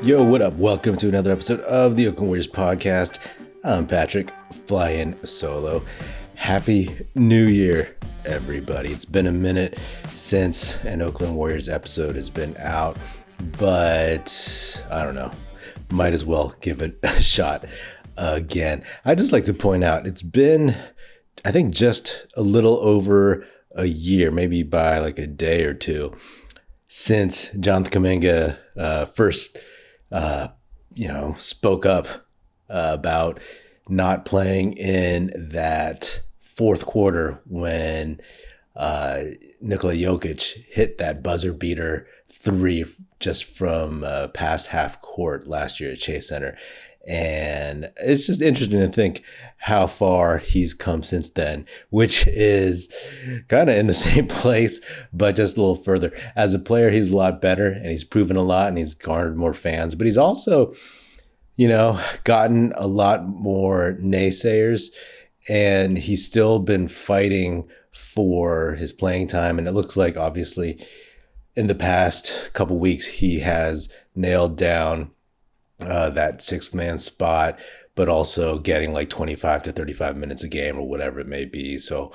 Yo, what up? Welcome to another episode of the Oakland Warriors podcast. I'm Patrick, flying solo. Happy New Year, everybody. It's been a minute since an Oakland Warriors episode has been out, but I don't know. Might as well give it a shot again. I'd just like to point out it's been, I think, just a little over a year, maybe by like a day or two, since Jonathan Kuminga first spoke up about not playing in that fourth quarter when Nikola Vucevic hit that buzzer beater three just from past half court last year at Chase Center. And it's just interesting to think how far he's come since then, which is kind of in the same place, but just a little further. As a player, he's a lot better and he's proven a lot and he's garnered more fans, but he's also, gotten a lot more naysayers, and he's still been fighting for his playing time. And it looks like, obviously, in the past couple weeks, he has nailed down that sixth man spot, but also getting like 25 to 35 minutes a game or whatever it may be. So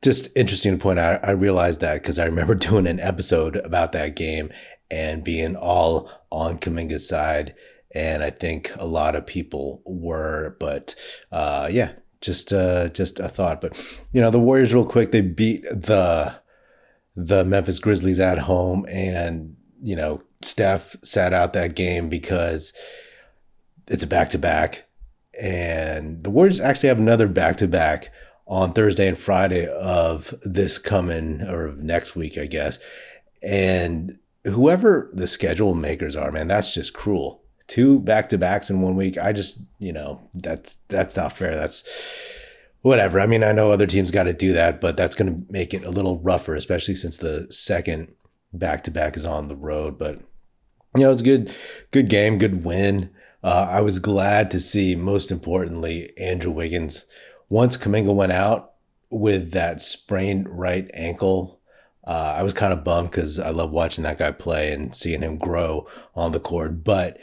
just interesting to point out. I realized that because I remember doing an episode about that game and being all on Kuminga's side. And I think a lot of people were, but just a thought. But, the Warriors real quick, they beat the Memphis Grizzlies at home, and, Steph sat out that game because it's a back-to-back, and the Warriors actually have another back-to-back on Thursday and Friday of this coming, or next week, I guess. And whoever the schedule makers are, man, that's just cruel. 2 back-to-backs in 1 week. I just, that's not fair. That's whatever. I mean, I know other teams got to do that, but that's going to make it a little rougher, especially since the second back-to-back is on the road. But it's a good game, good win. I was glad to see, most importantly, Andrew Wiggins. Once Kuminga went out with that sprained right ankle, I was kind of bummed because I love watching that guy play and seeing him grow on the court. But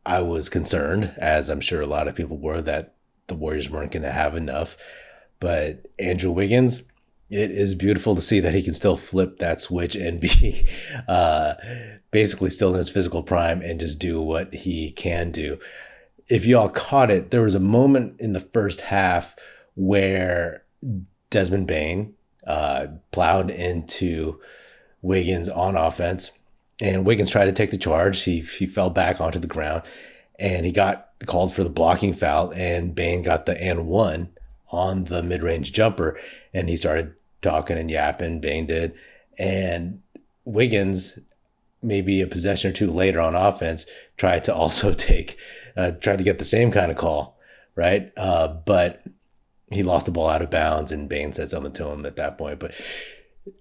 I was concerned, as I'm sure a lot of people were, that the Warriors weren't going to have enough. But Andrew Wiggins, it is beautiful to see that he can still flip that switch and be basically still in his physical prime and just do what he can do. If y'all caught it, there was a moment in the first half where Desmond Bane plowed into Wiggins on offense, and Wiggins tried to take the charge. He fell back onto the ground, and he got called for the blocking foul, and Bane got the and one on the mid-range jumper, and he started talking and yapping, Bane did, and Wiggins, maybe a possession or two later on offense, tried to also tried to get the same kind of call, right? But he lost the ball out of bounds, and Bane said something to him at that point. But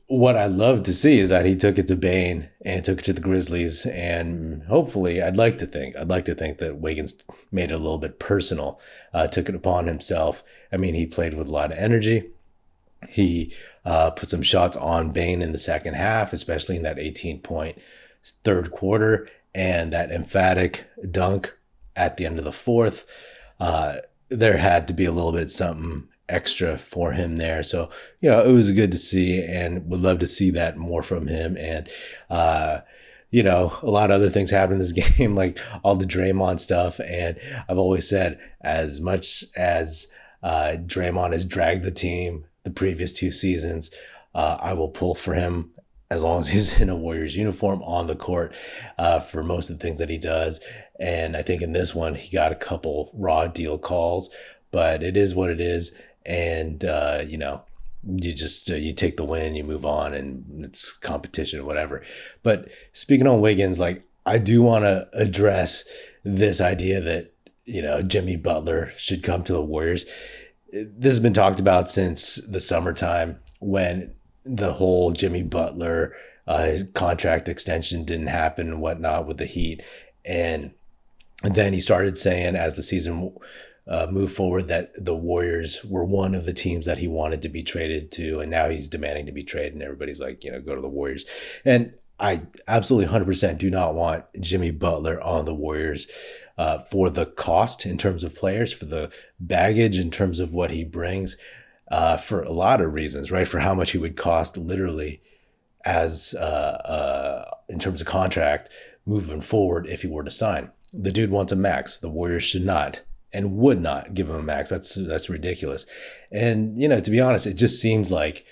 what I love to see is that he took it to Bane and took it to the Grizzlies, and hopefully, I'd like to think that Wiggins made it a little bit personal, took it upon himself. I mean, he played with a lot of energy. He put some shots on Bane in the second half, especially in that 18-point third quarter, and that emphatic dunk at the end of the fourth. There had to be a little bit something extra for him there. So, it was good to see, and would love to see that more from him. And, a lot of other things happened in this game, like all the Draymond stuff. And I've always said, as much as Draymond has dragged the team the previous 2 seasons, I will pull for him as long as he's in a Warriors uniform on the court for most of the things that he does. And I think in this one, he got a couple raw deal calls, but it is what it is. And, you just, you take the win, you move on, and it's competition or whatever. But speaking on Wiggins, I do want to address this idea that, Jimmy Butler should come to the Warriors. This has been talked about since the summertime, when the whole Jimmy Butler his contract extension didn't happen and whatnot with the Heat. And then he started saying, as the season moved forward, that the Warriors were one of the teams that he wanted to be traded to. And now he's demanding to be traded, and everybody's like, go to the Warriors. And I absolutely 100% do not want Jimmy Butler on the Warriors for the cost in terms of players, for the baggage in terms of what he brings, for a lot of reasons, right? For how much he would cost literally as in terms of contract moving forward if he were to sign. The dude wants a max. The Warriors should not and would not give him a max. That's ridiculous. And to be honest, it just seems like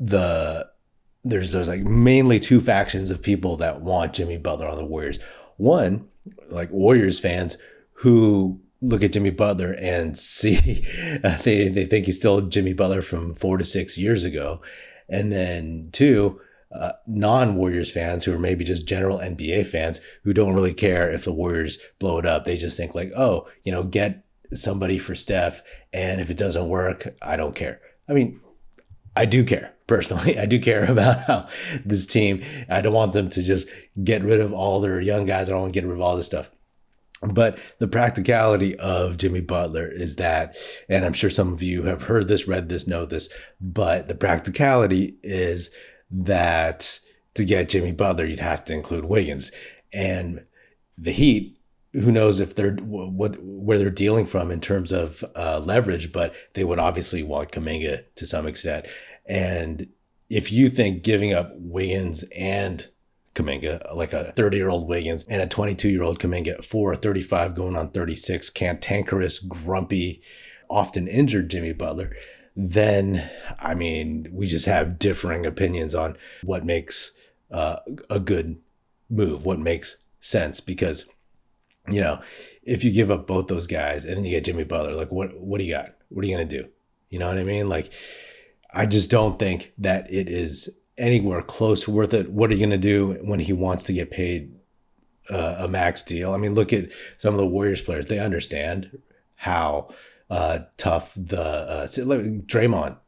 there's like mainly two factions of people that want Jimmy Butler on the Warriors. One, like Warriors fans who look at Jimmy Butler and see they think he's still Jimmy Butler from 4 to 6 years ago. And then two, non-Warriors fans who are maybe just general NBA fans who don't really care if the Warriors blow it up. They just think like, oh, get somebody for Steph, and if it doesn't work, I don't care. I mean, I do care. Personally, I do care about how this team, I don't want them to just get rid of all their young guys. I don't want to get rid of all this stuff. But the practicality of Jimmy Butler is that, and I'm sure some of you have heard this, read this, know this, but the practicality is that to get Jimmy Butler, you'd have to include Wiggins. And the Heat, who knows if they're where they're dealing from in terms of leverage, but they would obviously want Kuminga to some extent. And if you think giving up Wiggins and Kuminga, like a 30-year-old Wiggins and a 22-year-old Kuminga for a 35 going on 36, cantankerous, grumpy, often injured Jimmy Butler, then, I mean, we just have differing opinions on what makes a good move, what makes sense. Because, if you give up both those guys and then you get Jimmy Butler, like what do you got? What are you going to do? You know what I mean? Like, I just don't think that it is anywhere close to worth it. What are you going to do when he wants to get paid a max deal? I mean, look at some of the Warriors players. They understand how tough Draymond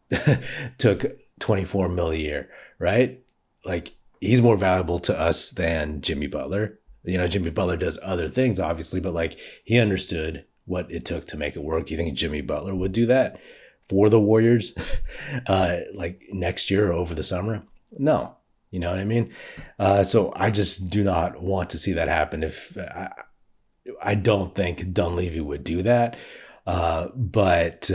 took $24 million a year, right? Like, he's more valuable to us than Jimmy Butler. Jimmy Butler does other things, obviously, but like, he understood what it took to make it work. Do you think Jimmy Butler would do that for the Warriors like next year or over the summer? No. You know what I mean? So I just do not want to see that happen. If I don't think Dunleavy would do that. But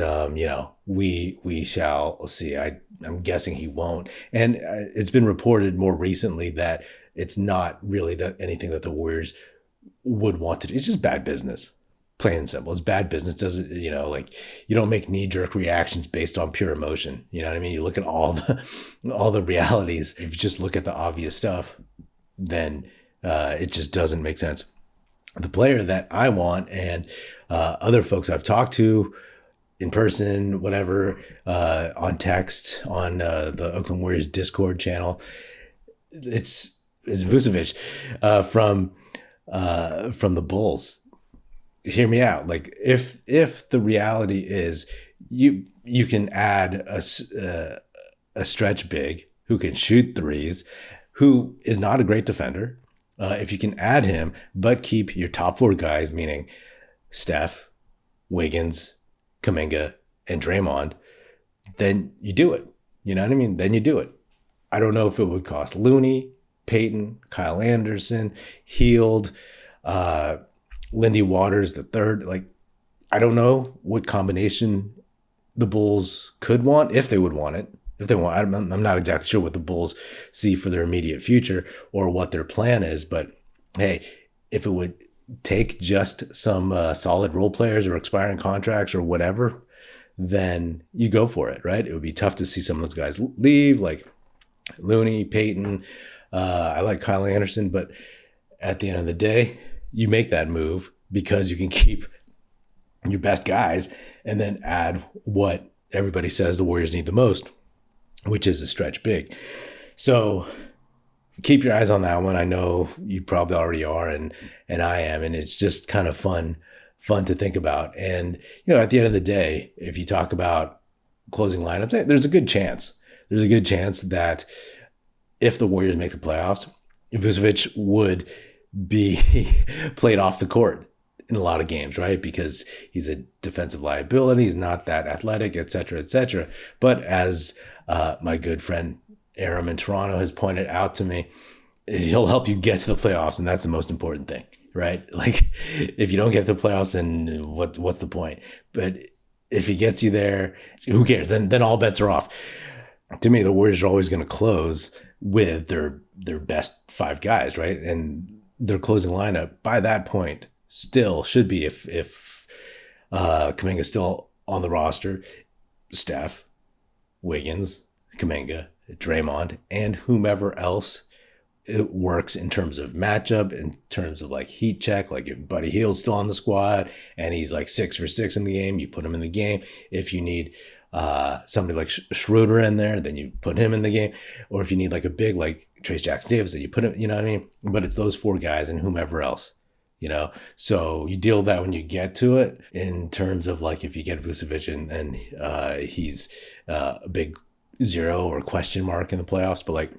we shall see. I'm guessing he won't. And it's been reported more recently that it's not really anything that the Warriors would want to do. It's just bad business. Plain and simple. It's bad business. Doesn't, like, you don't make knee-jerk reactions based on pure emotion. You know what I mean? You look at all the realities. If you just look at the obvious stuff, then it just doesn't make sense. The player that I want, and other folks I've talked to in person, whatever, on text, on the Oakland Warriors Discord channel, is Vucevic from the Bulls. Hear me out. Like, if the reality is you can add a stretch big who can shoot threes, who is not a great defender, if you can add him but keep your top four guys, meaning Steph, Wiggins, Kuminga, and Draymond, then you do it. You know what I mean? Then you do it. I don't know if it would cost Looney, Peyton, Kyle Anderson, Hield, Lindy Waters the third. Like, I don't know what combination the Bulls could want, if they would want it. If they want, I'm not exactly sure what the Bulls see for their immediate future or what their plan is. But hey, if it would take just some solid role players or expiring contracts or whatever, then you go for it, right? It would be tough to see some of those guys leave, like Looney, Peyton. I like Kyle Anderson, but at the end of the day, you make that move because you can keep your best guys and then add what everybody says the Warriors need the most, which is a stretch big. So keep your eyes on that one. I know you probably already are, and I am, and it's just kind of fun to think about. And, at the end of the day, if you talk about closing lineups, there's a good chance. There's a good chance that if the Warriors make the playoffs, Vucevic would be played off the court in a lot of games, right? Because he's a defensive liability. He's not that athletic, et cetera, et cetera. But as my good friend Aram in Toronto has pointed out to me, he'll help you get to the playoffs, and that's the most important thing, right? Like, if you don't get to the playoffs, then what's the point? But if he gets you there, who cares? Then all bets are off. To me, the Warriors are always going to close with their best five guys, right? And their closing lineup by that point still should be, if Kuminga's still on the roster, Steph, Wiggins, Kuminga, Draymond, and whomever else it works in terms of matchup, in terms of like heat check. Like if Buddy Hield's still on the squad and he's like 6 for 6 in the game, you put him in the game. If you need somebody like Schroeder in there, then you put him in the game. Or if you need like a big like Trace Jackson Davis, then you put him, you know what I mean? But it's those four guys and whomever else, you know? So you deal with that when you get to it, in terms of like if you get Vucevic and he's a big zero or question mark in the playoffs. But like,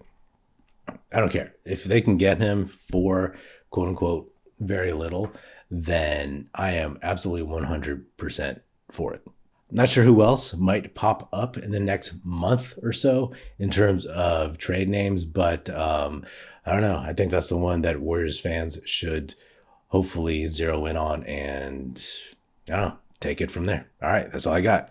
I don't care. If they can get him for quote unquote very little, then I am absolutely 100% for it. Not sure who else might pop up in the next month or so in terms of trade names, but I don't know. I think that's the one that Warriors fans should hopefully zero in on, and I don't know, take it from there. All right, that's all I got.